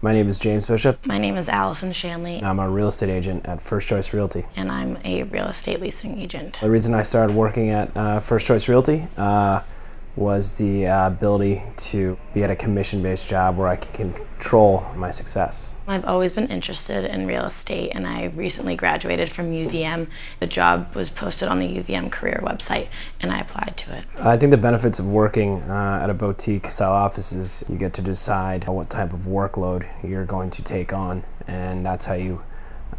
My name is James Bishop. My name is Allison Shanley. I'm a real estate agent at First Choice Realty. And I'm a real estate leasing agent. The reason I started working at First Choice Realty was the ability to be at a commission-based job where I can control my success. I've always been interested in real estate, and I recently graduated from UVM. The job was posted on the UVM career website, and I applied to it. I think the benefits of working at a boutique-style office is you get to decide what type of workload you're going to take on, and that's how you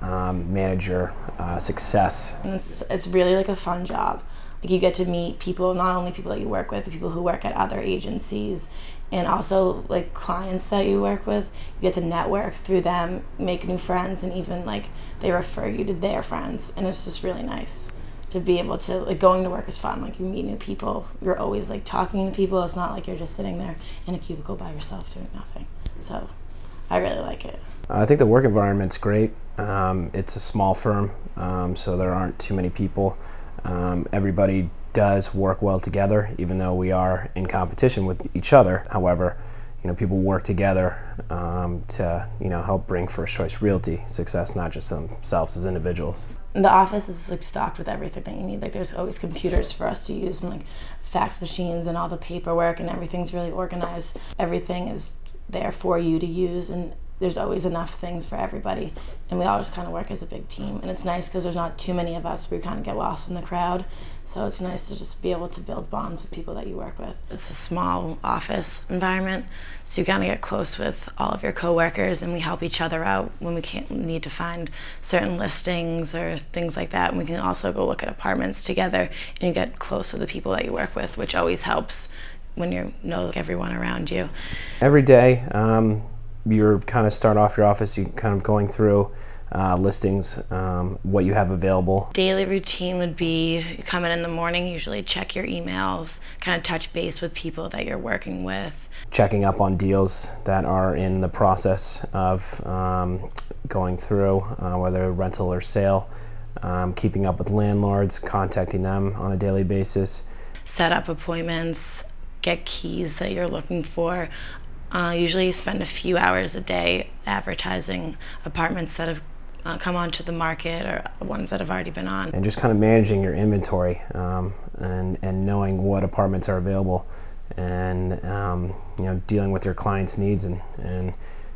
manage your success. And it's really like a fun job. Like, you get to meet people, not only people that you work with, but people who work at other agencies, and also like clients that you work with. You get to network through them, make new friends, and even like they refer you to their friends, and it's just really nice to be able to, like, going to work is fun. Like, you meet new people, you're always like talking to people. It's not like you're just sitting there in a cubicle by yourself doing nothing. So I really like it. I think the work environment's great. It's a small firm, so there aren't too many people. Everybody does work well together, even though we are in competition with each other. However, people work together to help bring First Choice Realty success, not just themselves as individuals. The office is like stocked with everything that you need. Like, there's always computers for us to use, and like fax machines and all the paperwork, and everything's really organized. Everything is there for you to use, and there's always enough things for everybody, and we all just kind of work as a big team. And it's nice because there's not too many of us. We kind of get lost in the crowd, so it's nice to just be able to build bonds with people that you work with. It's a small office environment, so you kind of get close with all of your coworkers, and we help each other out when we need to find certain listings or things like that. And we can also go look at apartments together, and you get close with the people that you work with, which always helps when you know everyone around you. Every day, you kind of start off your office, you kind of going through listings, what you have available. Daily routine would be, you come in the morning, usually check your emails, kind of touch base with people that you're working with. Checking up on deals that are in the process of going through, whether rental or sale, keeping up with landlords, contacting them on a daily basis. Set up appointments, get keys that you're looking for. Usually you spend a few hours a day advertising apartments that have come onto the market or ones that have already been on. And just kind of managing your inventory and knowing what apartments are available, and dealing with your clients' needs and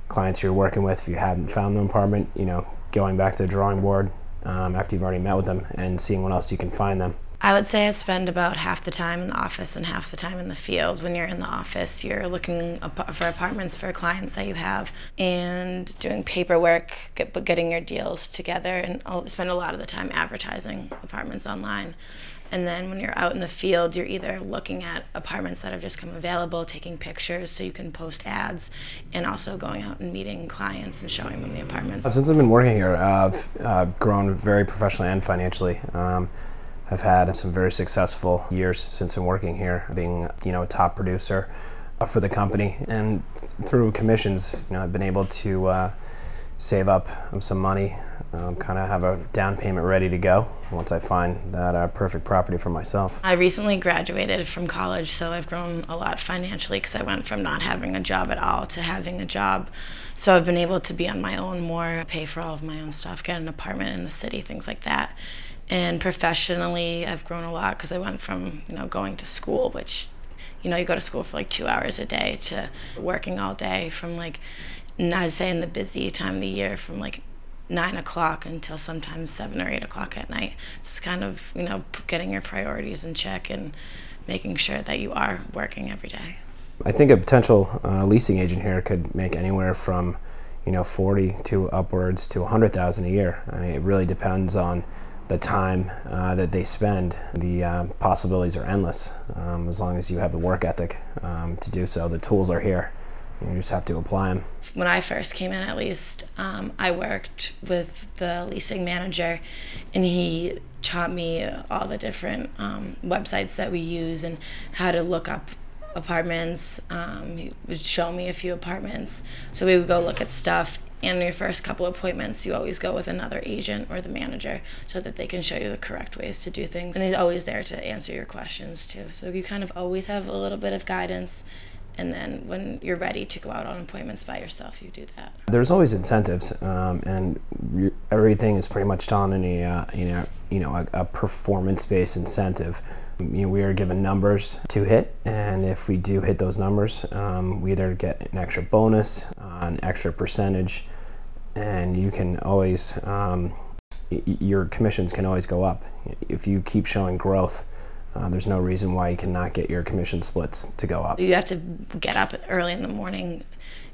clients you're working with. If you haven't found an apartment, going back to the drawing board after you've already met with them and seeing what else you can find them. I would say I spend about half the time in the office and half the time in the field. When you're in the office, you're looking for apartments for clients that you have and doing paperwork, getting your deals together, and I'll spend a lot of the time advertising apartments online. And then when you're out in the field, you're either looking at apartments that have just come available, taking pictures so you can post ads, and also going out and meeting clients and showing them the apartments. Since I've been working here, I've grown very professionally and financially. I've had some very successful years since I'm working here, being a top producer for the company, and through commissions, I've been able to save up some money, kind of have a down payment ready to go once I find that perfect property for myself. I recently graduated from college, so I've grown a lot financially because I went from not having a job at all to having a job. So I've been able to be on my own more, pay for all of my own stuff, get an apartment in the city, things like that. And professionally, I've grown a lot because I went from, going to school, which, you go to school for like 2 hours a day, to working all day from like, I'd say in the busy time of the year, from like 9 o'clock until sometimes 7 or 8 o'clock at night. It's kind of, getting your priorities in check and making sure that you are working every day. I think a potential leasing agent here could make anywhere from, 40 to upwards to 100,000 a year. I mean, it really depends on the time that they spend. The possibilities are endless as long as you have the work ethic to do so. The tools are here. You just have to apply them. When I first came in, at least, I worked with the leasing manager, and he taught me all the different websites that we use and how to look up apartments. He would show me a few apartments. So we would go look at stuff, and in your first couple appointments, you always go with another agent or the manager so that they can show you the correct ways to do things. And he's always there to answer your questions too. So you kind of always have a little bit of guidance, And then when you're ready to go out on appointments by yourself, you do that. There's always incentives, and everything is pretty much done in a performance-based incentive. We are given numbers to hit, and if we do hit those numbers, we either get an extra bonus, an extra percentage, and you can always, your commissions can always go up. If you keep showing growth, there's no reason why you cannot get your commission splits to go up. You have to get up early in the morning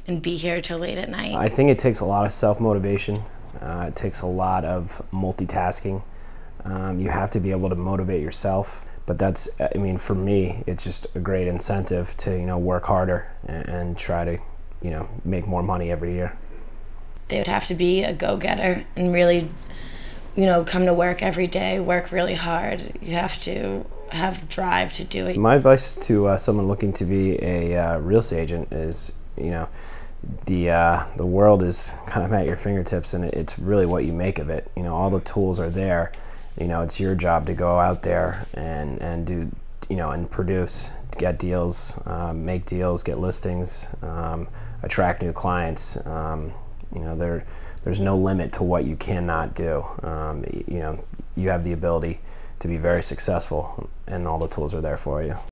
and be here till late at night. I think it takes a lot of self-motivation. It takes a lot of multitasking. You have to be able to motivate yourself. But that's, I mean, for me, it's just a great incentive to, work harder and try to, make more money every year. They would have to be a go-getter and really, come to work every day, work really hard. You have to have drive to do it. My advice to someone looking to be a real estate agent is, the world is kind of at your fingertips, and it's really what you make of it. All the tools are there. It's your job to go out there and do, and produce, get deals, make deals, get listings, attract new clients. There's no limit to what you cannot do. You have the ability to be very successful, and all the tools are there for you.